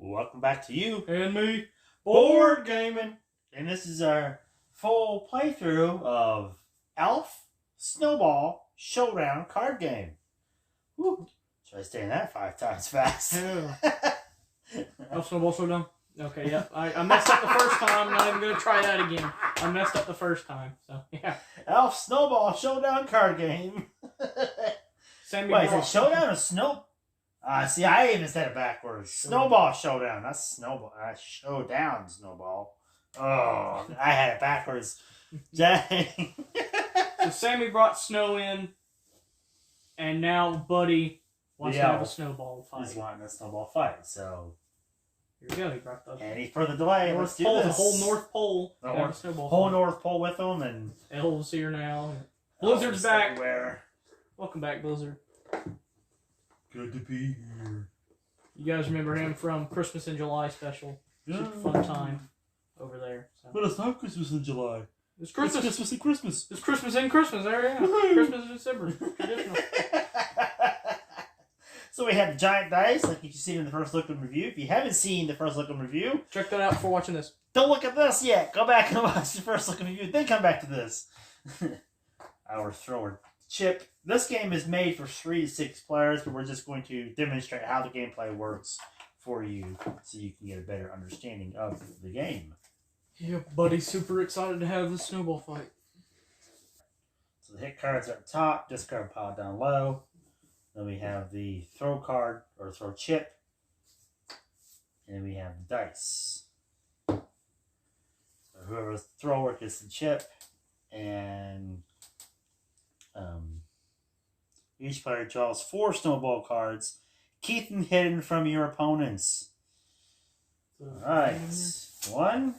Welcome back to you and me, board gaming, and this is our full playthrough of Elf Snowball Showdown card game. Woo. Try saying that 5 times fast. Yeah. Elf Snowball Showdown. Okay, yeah. I messed up the first time. I'm not even going to try that again. I messed up the first time. So, yeah. Elf Snowball Showdown card game. Wait, is it Showdown or Snow? See, I even said it backwards. Snowball Showdown. That's Snowball. Showdown Snowball. Oh, I had it backwards. Dang. So Sammy brought snow in, and now Buddy wants to have a snowball fight. He's wanting a snowball fight, so... Here we go. He brought the... Any further delay, let's do this. The whole North Pole. The whole North Pole with them, and... Elves here now. Blizzard's back. Everywhere. Welcome back, Blizzard. Good to be here. You guys remember him from Christmas in July special. Super fun time over there. So. But it's not Christmas in July. It's Christmas. It's Christmas in Christmas. It's Christmas in Christmas. There you go. Christmas in December. Traditional. So we have the giant dice, like you see in the first look and review. If you haven't seen the first look and review, check that out before watching this. Don't look at this yet. Go back and watch the first look and review, then come back to this. Our thrower chip. This game is made for 3 to 6 players, but we're just going to demonstrate how the gameplay works for you so you can get a better understanding of the game. Yeah, Buddy's super excited to have the snowball fight. So the hit cards are at the top, discard pile down low. Then we have the throw card, or throw chip. And then we have the dice. So whoever's the thrower gets the chip, and each player draws 4 snowball cards. Keep them hidden from your opponents. Alright. 1,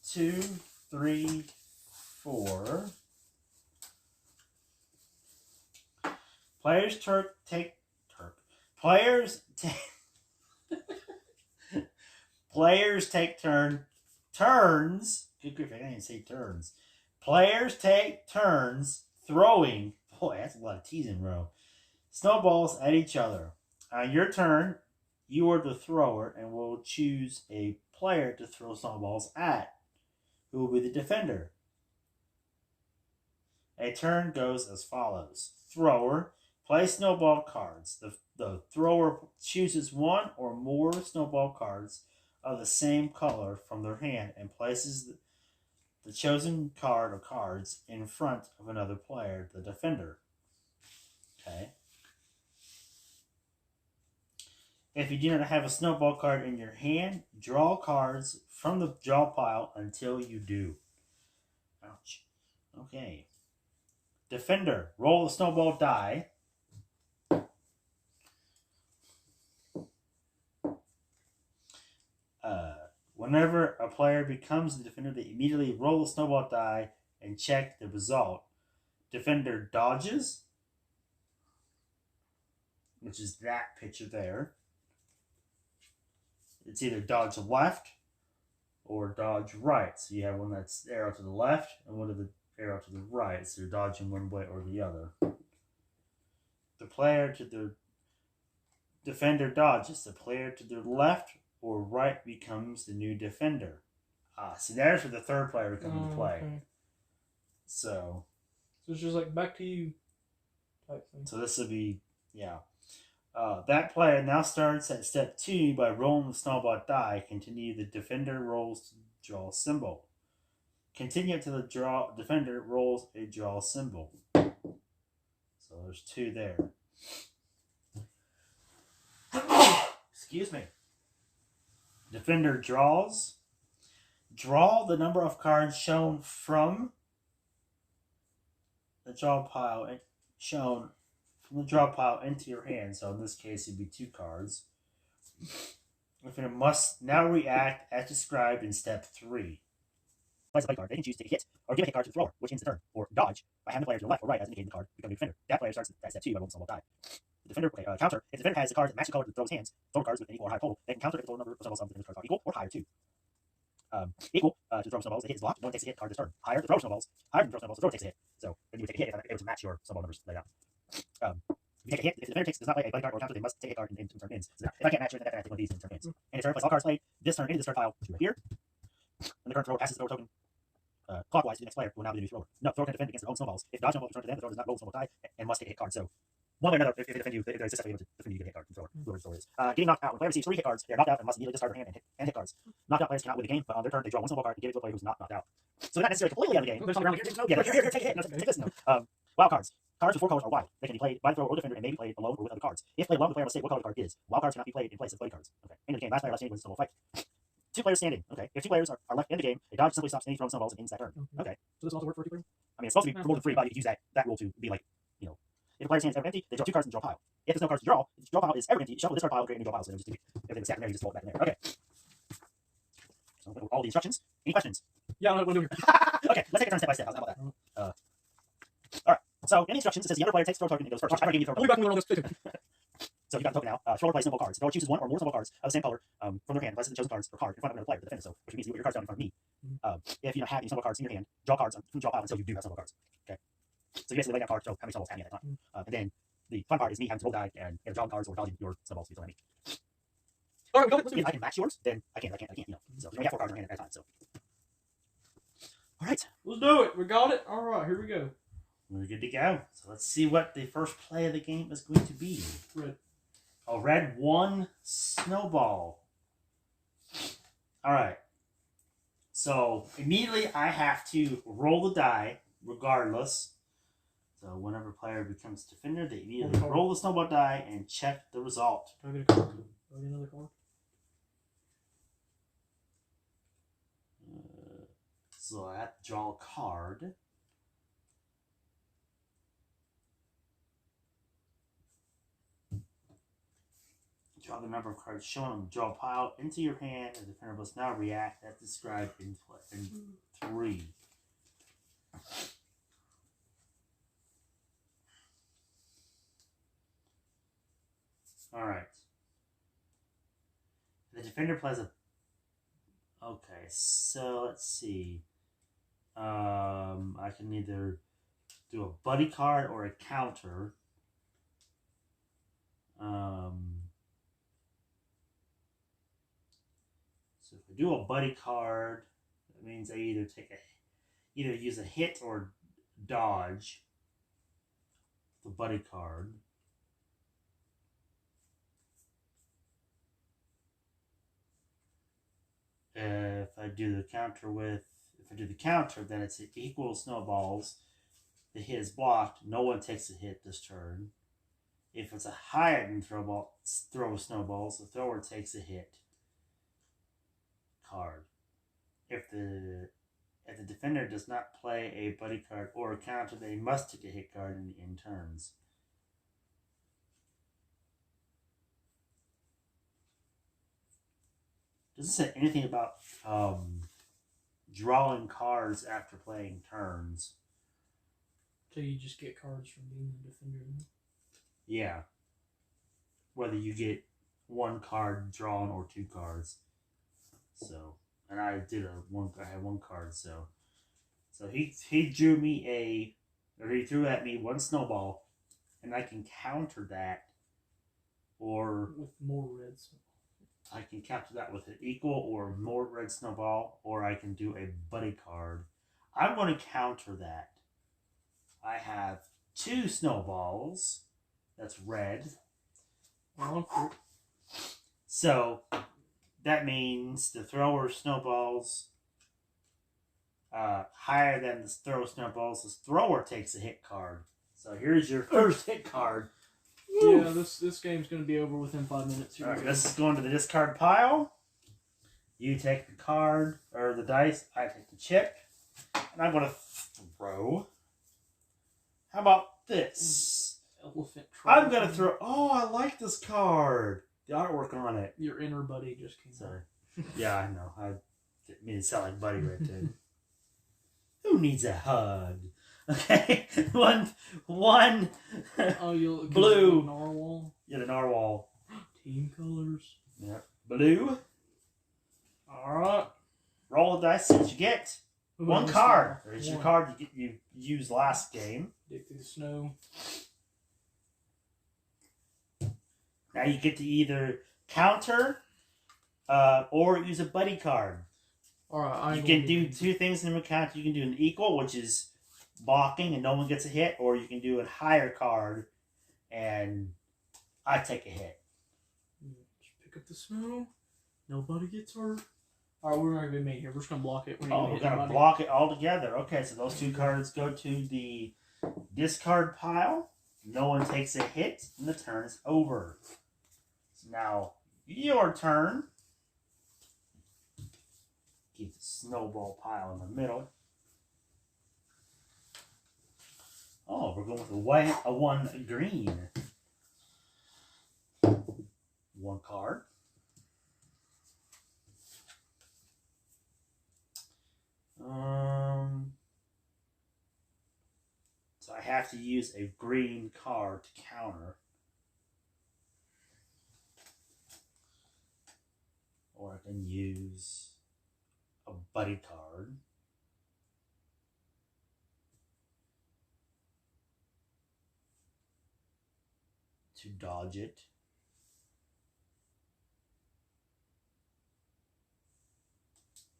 2, 3, 4. Players take turns. Good grief, I can't even say turns. Players take turns throwing. Boy, that's a lot of T's in a row. Snowballs at each other. On your turn, you are the thrower and will choose a player to throw snowballs at, who will be the defender. A turn goes as follows. Thrower, play snowball cards. The thrower chooses 1 or more snowball cards of the same color from their hand and places the chosen card or cards in front of another player, the defender. Okay. If you do not have a snowball card in your hand, draw cards from the draw pile until you do. Ouch. Okay. Defender, roll the snowball die. Whenever a player becomes the defender, they immediately roll the snowball die and check the result. Defender dodges, which is that picture there. It's either dodge left or dodge right. So you have one that's arrow to the left and one of the arrow to the right. So you're dodging one way or the other. The player to the defender dodges. The player to the left or right becomes the new defender. See, there's for the third player to come into play. Okay. So it's just like back to you type thing. So this will be, yeah. That player now starts at step 2 by rolling the snowball die. Continue, the defender rolls to draw a symbol. Continue until the defender rolls a draw symbol. So there's 2 there. Excuse me. Defender draws. Draw the number of cards shown from the draw pile into your hand. So in this case, it'd be 2 cards. Defender must now react as described in step 3. Place a play card. They can choose to take a hit or give a hit card to the thrower, which ends the turn, or dodge by having the player to the left or right as indicated in the card become the defender. That player starts at step 2 by rolling the snowball die. The defender counter. If the defender has the cards that match the color to the thrower's hands, throw cards with an equal or higher total, they can counter if the total number of snowballs of the defender's cards are equal or higher too. Equal to the throw snowballs, the hit is blocked. No one takes a hit card this turn. Higher to throw snowballs. Higher than throw snowballs, the thrower takes a hit. So then you would take a hit if you're able to match your snowball numbers laid out. You take a hit. If the defender does not play a buddy card or counter, they must take a card in turn ends. So if I can't match it, then I have to take one of these in turn ends. And turn, place all cards played this turn into this turn pile to here. When the current thrower passes the thrower token clockwise to the next player, will now be the new thrower. No, thrower can defend against their own snowballs. If dodge snowball is returned to them, the thrower does not roll the snowball die and must take a hit card. So one way or another, if they defend you, if they're successfully able to defend you, you get a hit card from the thrower, whoever the thrower is. Getting knocked out. When a player receives 3 hit cards, they are knocked out and must immediately discard their hand and hit cards. Knocked out players cannot win the game, but on their turn, they draw one snowball card and give it to a player who's not knocked out. So they're not necessarily completely out of the game. Yeah, here, take a hit. No, take this. No. Wild cards. Cards with 4 colors are wild. They can be played by the thrower or defender and may be played alone or with other cards. If played alone, the player must state what color the card is. Wild cards cannot be played in place of buddy cards. Okay. End of the game. Last player left standing wins the snowball fight. 2 players standing. Okay. If 2 players are left in the game, a dodge simply stops any throwing snowballs and ends that turn. Okay. So this also work for 2 players? I mean, it's supposed to be for more than 3, but you can use that rule to be like, you know, if a player's hand is ever empty, they draw 2 cards and draw a pile. If there's no cards to draw, if the draw pile is ever empty, shuffle this card pile and create a new draw pile. So just everything was stacked in there, you just roll it back in there. Okay. So all the instructions. Any questions? Yeah, I don't know what to do here. Okay, let's take a turn step by step. How about that? All right. So in the instructions, it says the other player takes throw token and goes first. I'm going to give you throw token. So you got the token now. Thrower plays snowball cards. The thrower chooses 1 or more snowball cards of the same color from their hand, places the chosen cards or card in front of another player, the defender. So which means you put your cards down in front of me. If you don't have any snowball cards in your hand, draw cards from the draw pile until you do have snowball cards. Okay. So you basically lay down cards, show how many snowballs have you at that time. And then the fun part is me having to roll die and drawing cards or dodging your snowballs to be thrown at me. All right, let's do If I can match yours, then I can't. You know. So you only have 4 cards in your hand at a time. So. All right. Let's do it. We got it. All right, here we go. We're good to go. So let's see what the first play of the game is going to be. Red. Oh, red 1 snowball. All right. So immediately I have to roll the die regardless. So whenever a player becomes defender, they immediately roll the snowball die and check the result. Do I get a card? Do I get another card? So I have to draw a card. Draw the number of cards shown on the draw pile into your hand. The defender must now react as described in 3. Alright. The defender plays a... Okay, so let's see. I can either do a buddy card or a counter. So if I do a buddy card, that means I either use a hit or dodge the buddy card. If I do the counter, then it's equal snowballs. The hit is blocked. No one takes a hit this turn. If it's a higher than throw snowballs, the thrower takes a hit card. If the defender does not play a buddy card or a counter, they must take a hit card in turns. Doesn't say anything about drawing cards after playing turns. So you just get cards from being the defender. Yeah. Whether you get 1 card drawn or 2 cards. So, and I had 1 card. So he threw at me 1 snowball, and I can counter that, or with more red snowball. I can counter that with an equal or more red snowball, or I can do a buddy card. I'm going to counter that. I have 2 snowballs. That's red. So that means the thrower snowballs higher than the throw snowballs. The thrower takes a hit card. So here's your first hit card. Woo. Yeah, this game's going to be over within 5 minutes. Here Alright, this is going to the discard pile. You take the card, or the dice. I take the chip. And I'm going to throw. How about this? Elephant. I'm going to throw. Oh, I like this card. The artwork on it. Your inner buddy just came Sorry. Yeah, I know. I didn't mean to sound like Buddy right there. Who needs a hug? Okay, one. Oh, you blue. Narwhal. Yeah, the narwhal. Team colors. Yeah, blue. All right. Roll the dice. See what you get. One card. There's your card you used last game. Dig through the snow. Now you get to either counter or use a buddy card. Alright, you can do two things in the counter. You can do an equal, which is blocking and no one gets a hit, or you can do a higher card and I take a hit. Just pick up the snow. Nobody gets hurt. Alright, we're not going to be made here. We're just going to block it. We're going to block it all together. Okay, so those two cards go to the discard pile. No one takes a hit, and the turn is over. So now, your turn. Keep the snowball pile in the middle. Oh, we're going with a one green. One card. So I have to use a green card to counter. Or I can use a buddy card. To dodge it.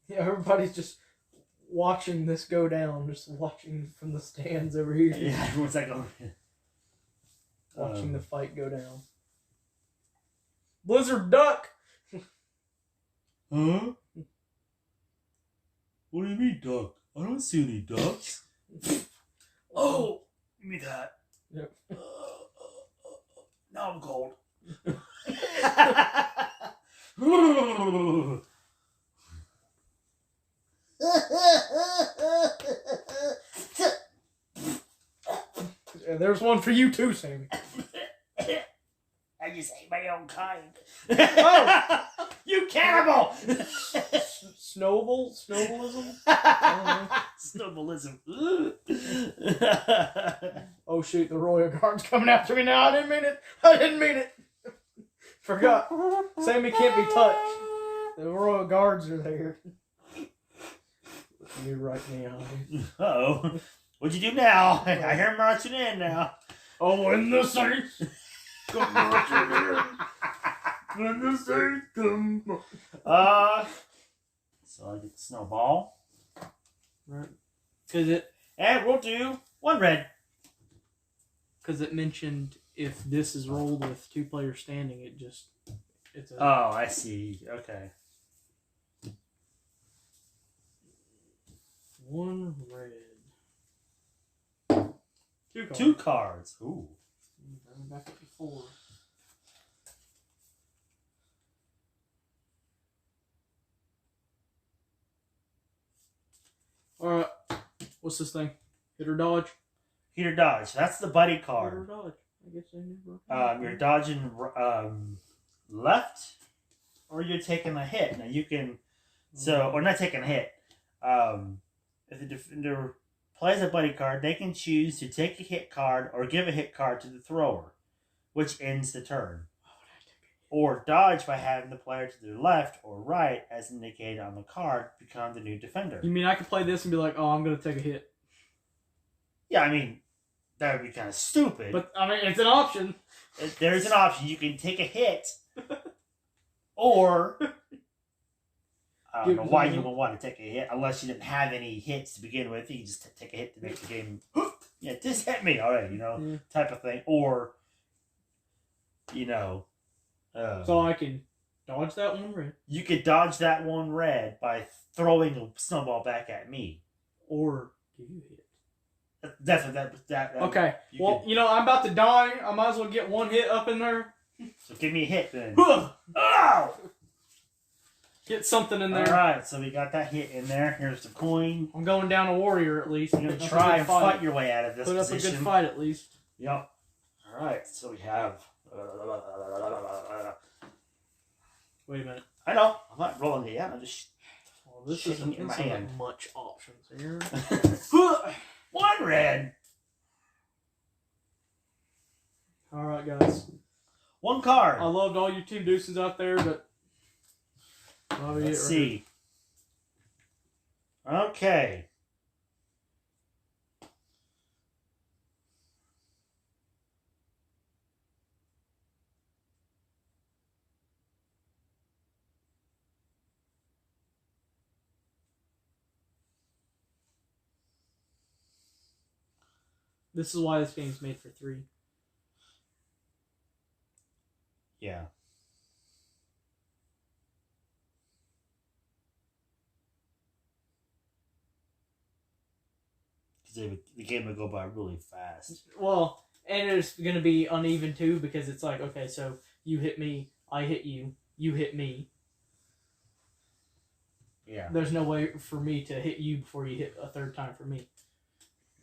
Yeah, everybody's just watching this go down, just watching from the stands over here. Yeah, everyone's like, oh. Watching the fight go down. Blizzard duck! Huh? What do you mean, duck? I don't see any ducks. Oh! Give me that. Yep. Now I'm cold. Yeah, there's one for you too, Sammy. I just ate my own kind. Oh! You cannibal! Snowball? Snowballism? Snowballism. Oh shoot, the Royal Guard's coming after me now. I didn't mean it. Forgot. Sammy can't be touched. The Royal Guards are there. Look me right in the eye. Uh-oh. What'd you do now? I hear him marching in now. Oh, in the Saints! Come marching in. When the Saints come. So I get the snowball. Right. And we'll do one red. Because it mentioned if this is rolled with two players standing, it's a... Oh, I see. Okay. One red. Two cards. Ooh. Back up to 4. Alright. What's this thing? Hit or dodge? Hit or dodge. That's the buddy Hit or card. dodge. I guess I never... You're dodging left, or you're taking a hit. Now you can... or not taking a hit. If the defender plays a buddy card, they can choose to take a hit card or give a hit card to the thrower, which ends the turn. Or dodge by having the player to their left or right, as indicated on the card, become the new defender. You mean I could play this and be like, oh, I'm going to take a hit? Yeah, I mean, that would be kind of stupid. But, I mean, it's an option. There's an option. You can take a hit, or... I don't know why you would want to take a hit unless you didn't have any hits to begin with. You can just take a hit to make the game, yeah, just hit me already, type of thing. Or, so I can dodge that one red. You could dodge that one red by throwing a snowball back at me. Or give you a hit. Definitely that. Okay. Well, I'm about to die. I might as well get one hit up in there. So give me a hit then. Oh! Get something in there. Alright, so we got that hit in there. Here's the coin. I'm going down a warrior at least. You're going to try and fight your way out of this position. Put up a good fight at least. Yep. Alright, so we have... Wait a minute. I know. I'm not rolling it yet. I'm just this shaking it in my hand. Much options here. One red. Alright, guys. One card. I loved all you Team Deuces out there, but... Let's see. Okay. This is why this game's made for 3. Yeah. Because the game would go by really fast. Well, and it's going to be uneven too, because it's like, okay, so you hit me, I hit you, you hit me. Yeah. There's no way for me to hit you before you hit a third time for me.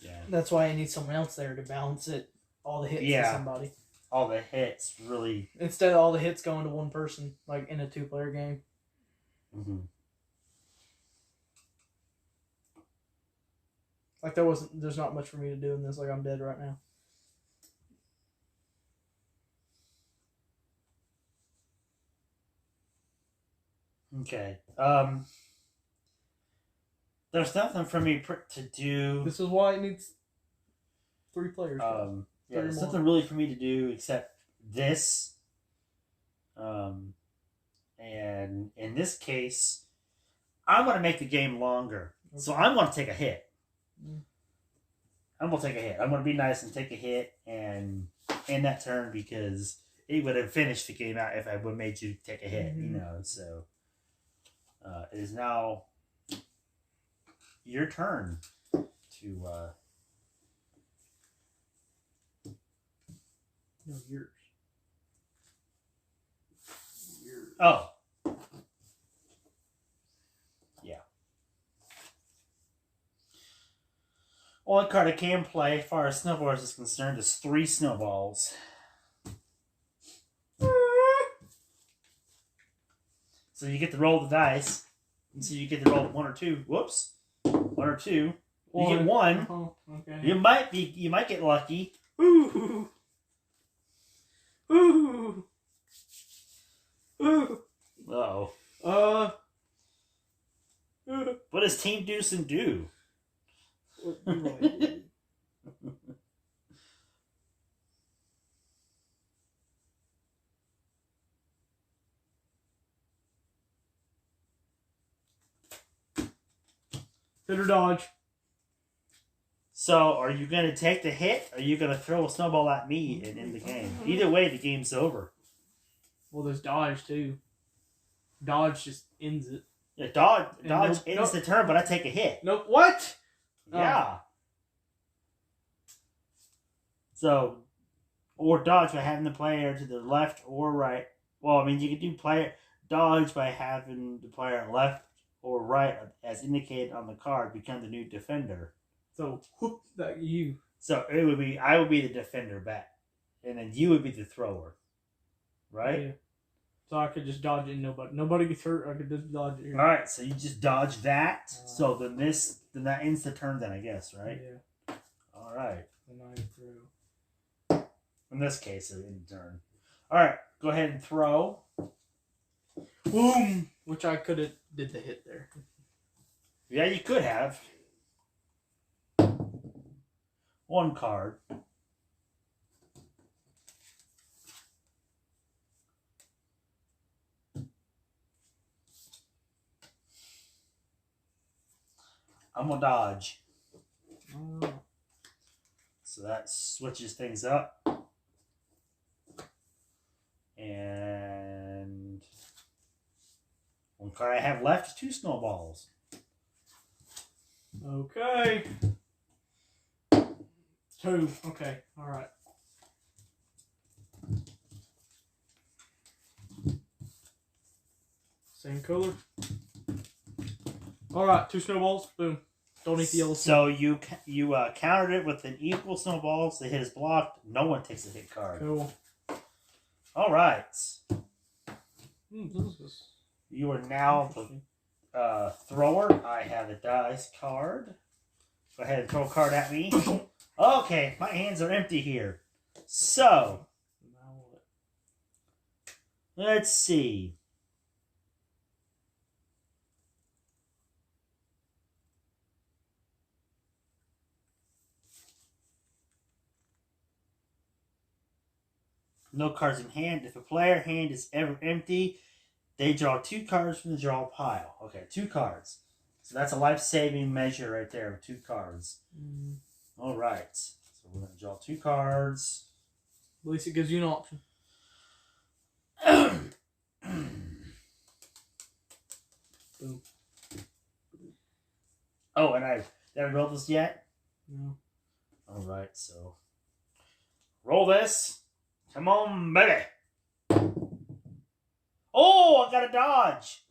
Yeah. That's why I need someone else there to balance it. All the hits to somebody. All the hits, really. Instead of all the hits going to one person, like in a 2-player game. Mm-hmm. Like there's not much for me to do in this. Like I'm dead right now. Okay. There's nothing for me to do. This is why it needs 3 players. Yeah, there's nothing really for me to do except this. And in this case, I'm going to make the game longer. Okay. So I'm going to take a hit. I'm going to take a hit. I'm going to be nice and take a hit and end that turn because it would have finished the game out if I would have made you take a hit, you know. So it is now your turn to... No, yours. Oh. Yeah. Only card I can play, as far as snowballs is concerned, is 3 snowballs. So you get to roll the dice. And so you get to roll 1 or 2. Whoops. 1 or 2. You get 1. Oh, okay. You might get lucky. Ooh. Ooh. Ooh. Uh-oh. What does Team Deucin do? What do I do? Hit or dodge. So, are you going to take the hit, or are you going to throw a snowball at me and end the game? Either way, the game's over. Well, there's dodge, too. Dodge just ends it. Yeah, dodge ends the turn, but I take a hit. Nope. What? Yeah. So, or dodge by having the player to the left or right. Well, I mean, you can do dodge by having the player left or right, as indicated on the card, become the new defender. So, whoop, that you. So, I would be the defender back. And then you would be the thrower. Right? Yeah. So I could just dodge it and nobody gets hurt. I could just dodge it here. Alright, so you just dodge that. So then that ends the turn then, I guess, right? Yeah. Alright. Then I throw. In this case, it ends the turn. Alright, go ahead and throw. Boom! Which I could have did the hit there. Yeah, you could have. 1 card. I'm gonna dodge. Oh. So that switches things up. And 1 card I have left is 2 snowballs. Okay. 2. Okay. All right. Same color. All right. 2 snowballs. Boom. Don't eat the yellow. So you countered it with an equal snowball. So the hit is blocked. No one takes a hit card. Cool. All right. This You are now the thrower. I have a dice card. Go ahead and throw a card at me. Okay, my hands are empty here. So, let's see. No cards in hand. If a player hand is ever empty, they draw 2 cards from the draw pile. Okay, 2 cards. So that's a life-saving measure right there of 2 cards. All right. So we're going to draw 2 cards. At least it gives you an option. Boom. Oh, and I haven't rolled this yet? No. Alright, so. Roll this. Come on, baby. Oh, I got a dodge.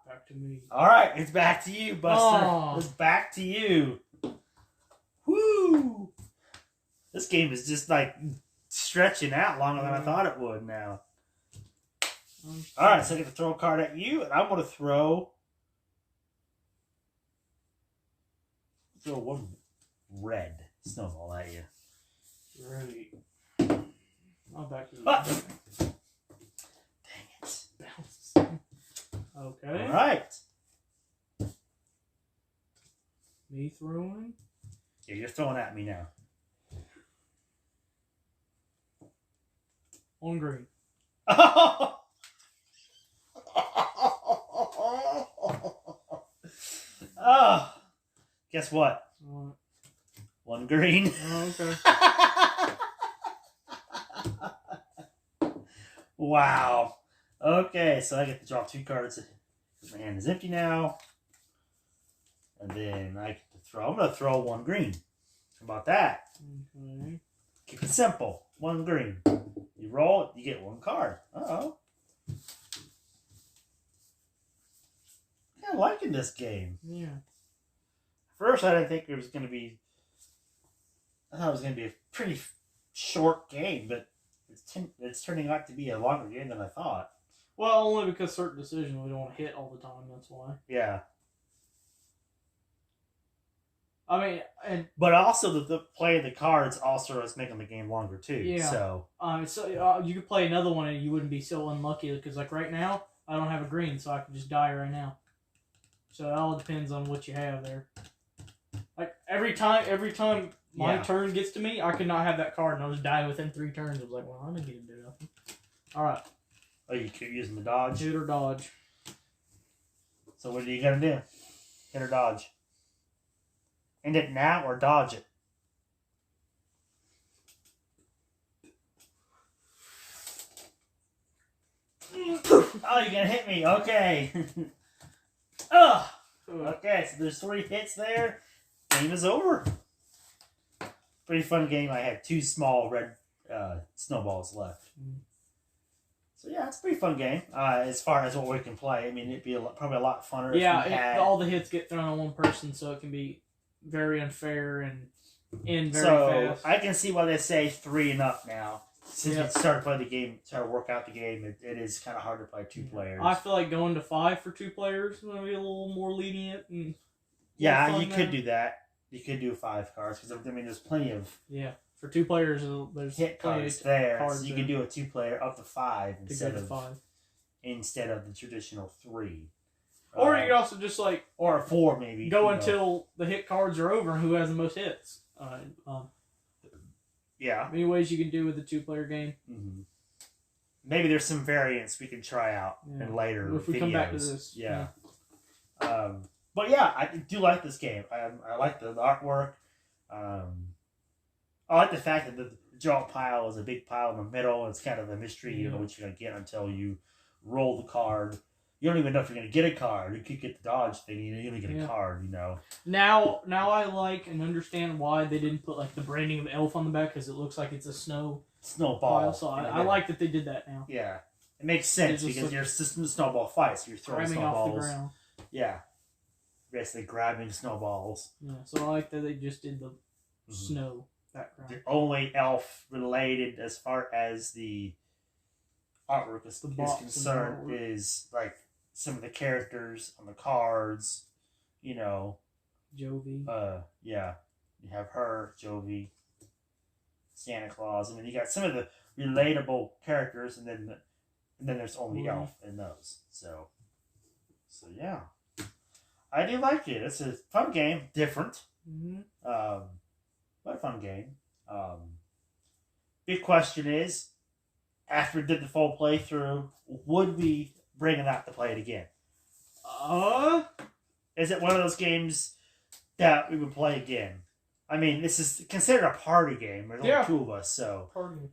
Back to me. Alright, it's back to you, Buster. Oh. It's back to you. Woo! This game is just like stretching out longer than I thought it would now. Alright, so I get to throw a card at you, and I'm going to throw one red snowball at you. Ready. I'm back to the Dang it. bounce. Okay. Alright. Me throwing. Yeah, you're throwing at me now. On green. Oh, guess what? What? 1 green. Oh, okay. Wow. Okay, so I get to draw 2 cards. My hand is empty now. And then I get to throw. I'm going to throw 1 green. How about that? Okay. Keep it simple. 1 green. You roll it, you get 1 card. Uh-oh. I'm liking this game. Yeah. First, I didn't think it was going to be... I thought it was going to be a pretty short game, but it's turning out to be a longer game than I thought. Well, only because certain decisions we don't want to hit all the time, that's why. Yeah. I mean, and... But also, the play of the cards also is making the game longer, too. Yeah. So you could play another one and you wouldn't be so unlucky, because, like, right now, I don't have a green, so I can just die right now. So it all depends on what you have there. Like, every time my turn gets to me, I could not have that card, and I'll just die within 3 turns. I was like, well, I didn't get to do nothing. Alright. Oh, you keep using the dodge? Hit or dodge. So what are you going to do? Hit or dodge? End it now or dodge it? Oh, you're going to hit me. Okay. Ugh. Okay, so there's 3 hits there. Game is over. Pretty fun game. I have 2 small red snowballs left. So yeah, it's a pretty fun game. As far as what we can play, I mean, it'd be probably a lot funner. Yeah, if we had... all the hits get thrown on one person, so it can be very unfair and end very fast. I can see why they say 3 and up now. Since we started playing the game, started to work out the game, it is kind of hard to play 2 players. I feel like going to 5 for 2 players is going to be a little more lenient. And yeah, you could do that. You could do 5 cards because I mean, there's plenty of for 2 players. There's hit cards there, so you can do a 2 player up to 5 instead of the traditional 3. Or you could also just or 4 maybe go until the hit cards are over and who has the most hits. Yeah. Many ways you can do with a 2-player game. Mm-hmm. Maybe there's some variants we can try out in later if we videos. come back to this. Yeah. But yeah, I do like this game. I like the artwork. I like the fact that the draw pile is a big pile in the middle. It's kind of a mystery. You don't know what you're going to get until you roll the card. You don't even know if you're going to get a card. You could get the dodge thing. You don't even get a card, you know. Now I like and understand why they didn't put like the branding of the elf on the back, because it looks like it's a snowball. So I like that they did that now. Yeah. It makes sense because you're system snowball fights. So you're throwing snowballs. Off the ground. Yeah. Basically grabbing snowballs. Yeah. So I like that they just did the snow background. The only elf related as far as the artwork is concerned is like some of the characters on the cards, you know. Jovi. Yeah. You have her, Jovi, Santa Claus. I mean, you got some of the relatable characters, and then there's only elf in those. So yeah. I do like it. It's a fun game, different. But a fun game. Big question is, after we did the full playthrough, would we bring it out to play it again? Is it one of those games that we would play again? I mean, this is considered a party game. There's only 2 of us, so. Party.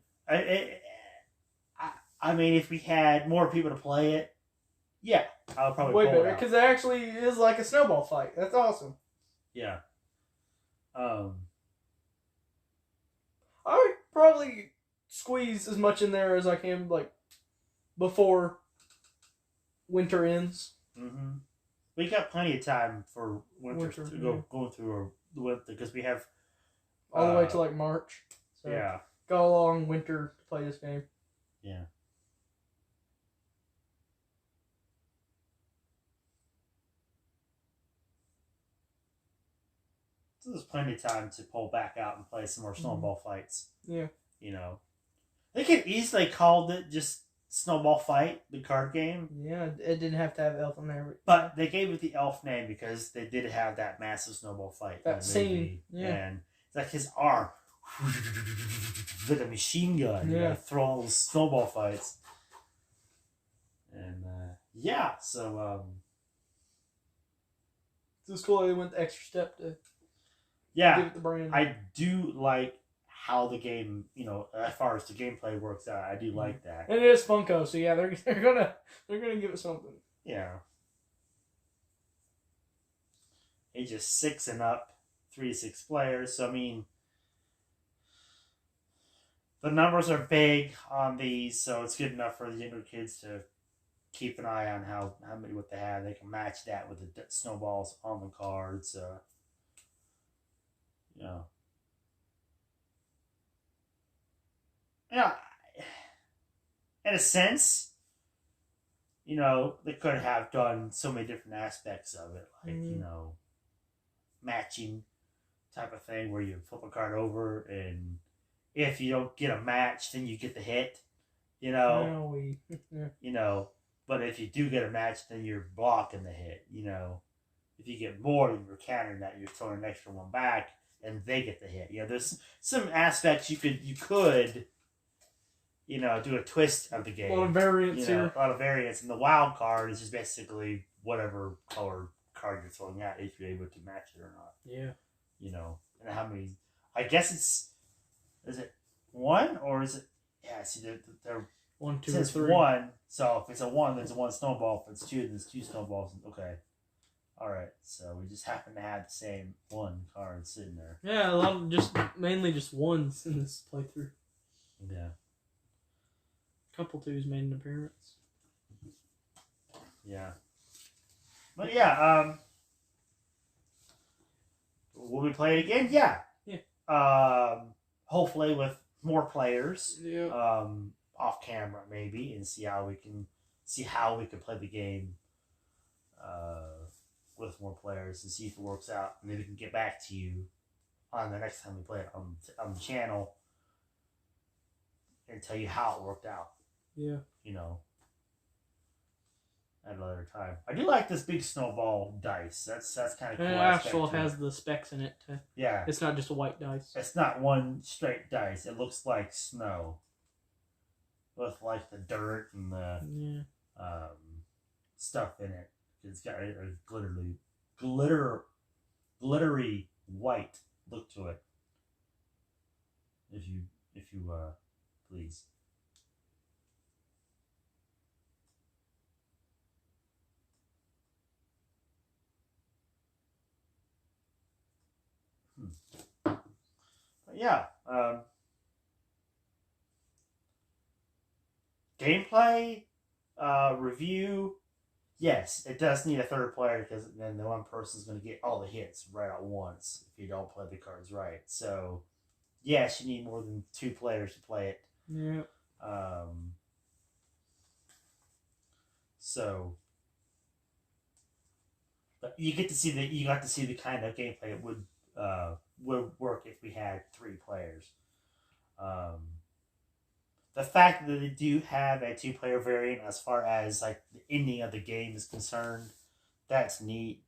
I mean, if we had more people to play it, yeah, I would probably way pull better it out. because it actually is like a snowball fight. That's awesome. Yeah. I would probably squeeze as much in there as I can, like before winter ends. Mm-hmm. We got plenty of time for winter to going through the winter because we have all the way to like March. So yeah, got a long winter to play this game. Yeah. So there's plenty of time to pull back out and play some more snowball fights. Yeah. You know, they could easily called it just Snowball Fight, the card game. Yeah, it didn't have to have elf in there. But they gave it the elf name because they did have that massive snowball fight. That scene. Yeah. And it's like his arm with a machine gun. Yeah. You know, throwing snowball fights. And yeah, so it's cool they went the extra step to yeah, give it the brand. I do like how the game, you know, as far as the gameplay works out. I do like that. And it is Funko, so yeah, they're gonna give it something. Yeah. Ages 6 and up, 3 to 6 players. So I mean, the numbers are big on these, so it's good enough for the younger kids to keep an eye on how many what they have. They can match that with the snowballs on the cards. You know. Yeah, in a sense, you know, they could have done so many different aspects of it, like, you know, matching type of thing where you flip a card over and if you don't get a match, then you get the hit, you know. You know, but if you do get a match, then you're blocking the hit, you know. If you get more, then you're countering that, you're throwing an extra one back and they get the hit. You know, there's some aspects you could you know, do a twist of the game. A lot of variants here. A lot of variants. And the wild card is just basically whatever color card you're throwing at, if you're able to match it or not. Yeah. You know, and how many... I guess is it 1 or is it... Yeah, see, they're 1, 2, since 3. 1, so if it's a 1, then it's a 1 snowball. If it's 2, then it's 2 snowballs. Okay. Alright, so we just happen to have the same 1 card sitting there. Yeah, a lot of mainly just ones in this playthrough. Yeah. Couple twos made an appearance. Yeah. But yeah, will we play it again? Yeah. Yeah. Hopefully with more players. Yeah. Off camera maybe, and see how we can play the game with more players and see if it works out, and then we can get back to you on the next time we play it on the channel and tell you how it worked out. Yeah. You know, at another time. I do like this big snowball dice. That's kind of cool. And it actually has the specs in it too. Yeah. It's not just a white dice. It's not one straight dice. It looks like snow. With like the dirt and the stuff in it. It's got a glittery white look to it. If you please. But yeah, gameplay review. Yes, it does need a third player because then the one person's going to get all the hits right at once if you don't play the cards right. So, yes, you need more than 2 players to play it. Yeah. So, but you got to see the kind of gameplay it would work if we had 3 players. The fact that they do have a 2-player variant as far as like the ending of the game is concerned, that's neat.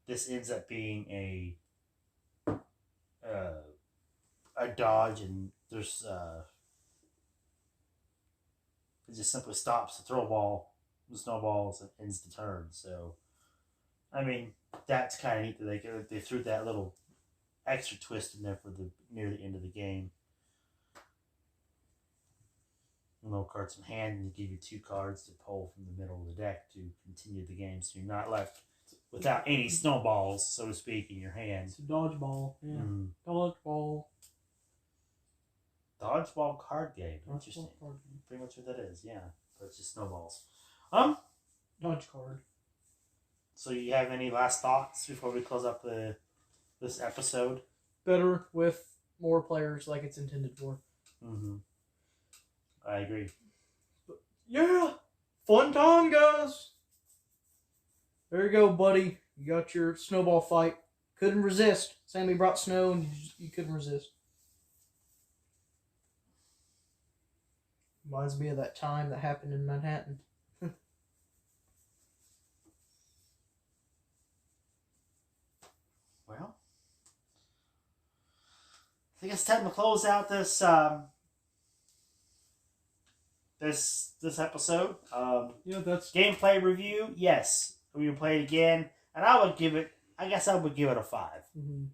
This ends up being a dodge, and there's it just simply stops the the snowballs, and ends the turn. So, I mean, that's kind of neat that they threw that little extra twist in there for the near the end of the game. No cards in hand, and you give you 2 cards to pull from the middle of the deck to continue the game, so you're not left without any snowballs, so to speak, in your hand. It's a dodgeball. Yeah. Dodgeball. Dodgeball card game. Interesting. Card game. Pretty much what that is, yeah. But it's just snowballs. Dodge card. So you have any last thoughts before we close up this episode? Better with more players like it's intended for. Mm-hmm. I agree. But yeah! Fun time, guys! There you go, buddy. You got your snowball fight. Couldn't resist. Sammy brought snow and you couldn't resist. Reminds me of that time that happened in Manhattan. Well, I think it's time to close out this this episode. Yeah, that's gameplay review. Yes, we would play it again, and I would give it. I guess I would give it a 5. mm-hmm.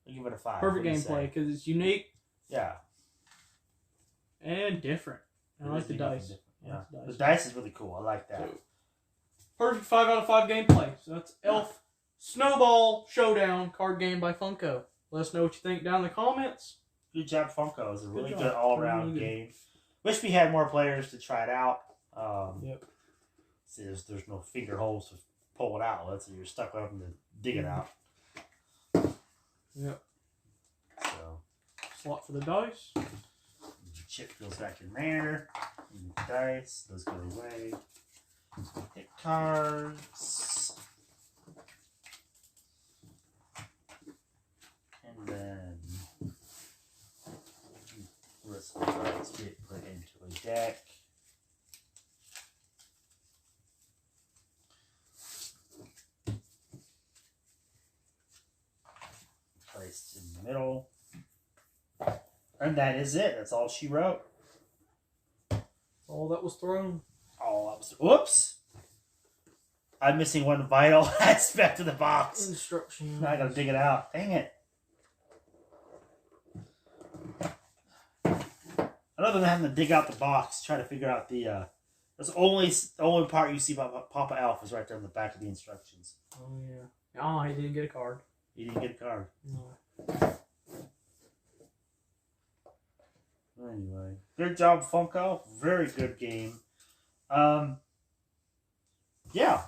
I'd give it a 5. Perfect gameplay because it's unique. Yeah, and different. I like the dice. Yeah, the dice is really cool. I like that. So, perfect 5 out of 5 gameplay. So that's Elf Snowball Showdown card game by Funko. Let us know what you think down in the comments. Good job, Funko. It's a really job. good all-around Really good. game. Wish we had more players to try it out. Yep. See, there's no finger holes to pull it out. So you're stuck with them to dig it out. Yep. So Slot for the dice. the chip goes back in there. And the dice, those go away. Hit cards. And then the rest of the cards get put into a deck. Placed in the middle. And that is it. That's all she wrote. All that was thrown. All up. Whoops! I'm missing one vital aspect of the box. Instructions. Now I gotta dig it out. Dang it. Other than having to dig out the box, try to figure out the that's the only part you see about Papa Elf is right there on the back of the instructions. Oh yeah. Oh, he didn't get a card. You didn't get a card. No. Anyway, good job, Funko. Very good game. Yeah.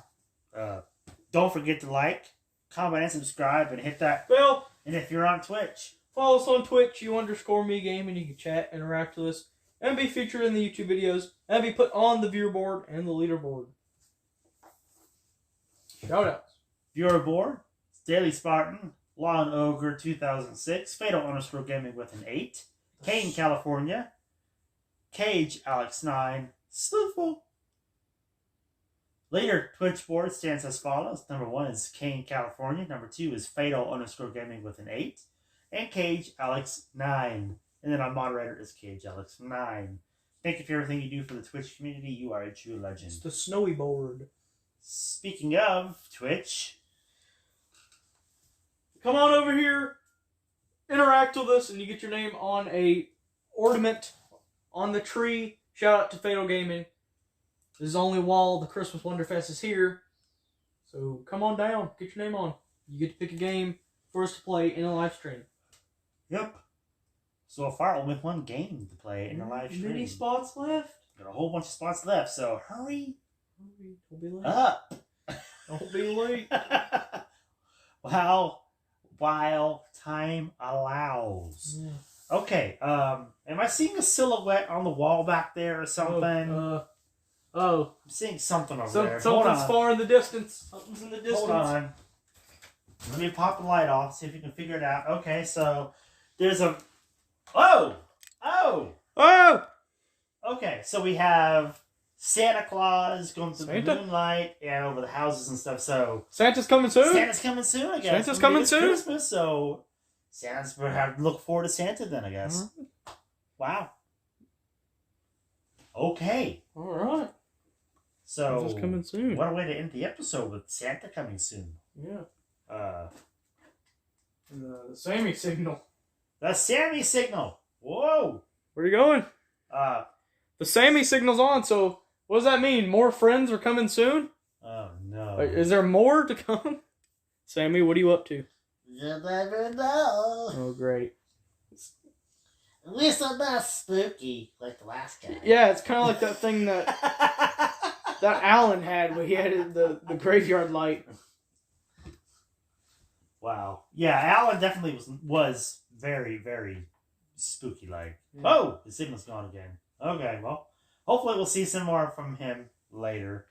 Don't forget to like, comment, and subscribe, and hit that bell. And if you're on Twitch, follow us on Twitch, U_ME game, and you can chat, interact with us, and be featured in the YouTube videos, and be put on the viewer board and the leaderboard. Shoutouts. viewer board, Daily Spartan, Lawn Ogre 2006, Fatal_Gaming with an 8, Kane, California, Cage, Alex 9, Sleuthful. Later Twitch board stands as follows. Number 1 is Kane, California. Number 2 is Fatal_Gaming with an 8. And Cage, Alex 9. And then our moderator is Cage, Alex 9. Thank you for everything you do for the Twitch community. You are a true legend. It's the snowy board. Speaking of Twitch, come on over here, interact with us, and you get your name on a ornament on the tree. Shout out to Fatal Gaming. This is only while the Christmas Wonderfest is here. So come on down, get your name on. You get to pick a game for us to play in a live stream. Yep. So far, only one game to play in a live stream. Many spots left. Got a whole bunch of spots left, so hurry Don't be late. up. Don't be late. While time allows. Yeah. Okay, am I seeing a silhouette on the wall back there or something? I'm seeing something over there. Something's far in the distance. Something's in the distance. Hold on. Let me pop the light off, see if you can figure it out. Okay, so there's a... Oh! Okay, so we have Santa Claus going through the moonlight and over the houses and stuff, so... Santa's coming soon? Santa's coming soon, I guess. Santa's coming soon? Christmas, so... Santa's... We have to look forward to Santa then, I guess. Mm-hmm. Wow. Okay. Alright. So... Santa's coming soon. What a way to end the episode with Santa coming soon. Yeah. The Sammy signal. The Sammy signal. Whoa. Where are you going? The Sammy signal's on, so what does that mean? More friends are coming soon? Oh, no. Is there more to come? Sammy, what are you up to? You never know. Oh, great. At least I'm not spooky like the last guy. Yeah, it's kind of like that thing that Alan had when he had the graveyard light. Wow. Yeah, Alan definitely was very, very spooky like. Yeah. Oh, the signal's gone again. Okay, well, hopefully we'll see some more from him later.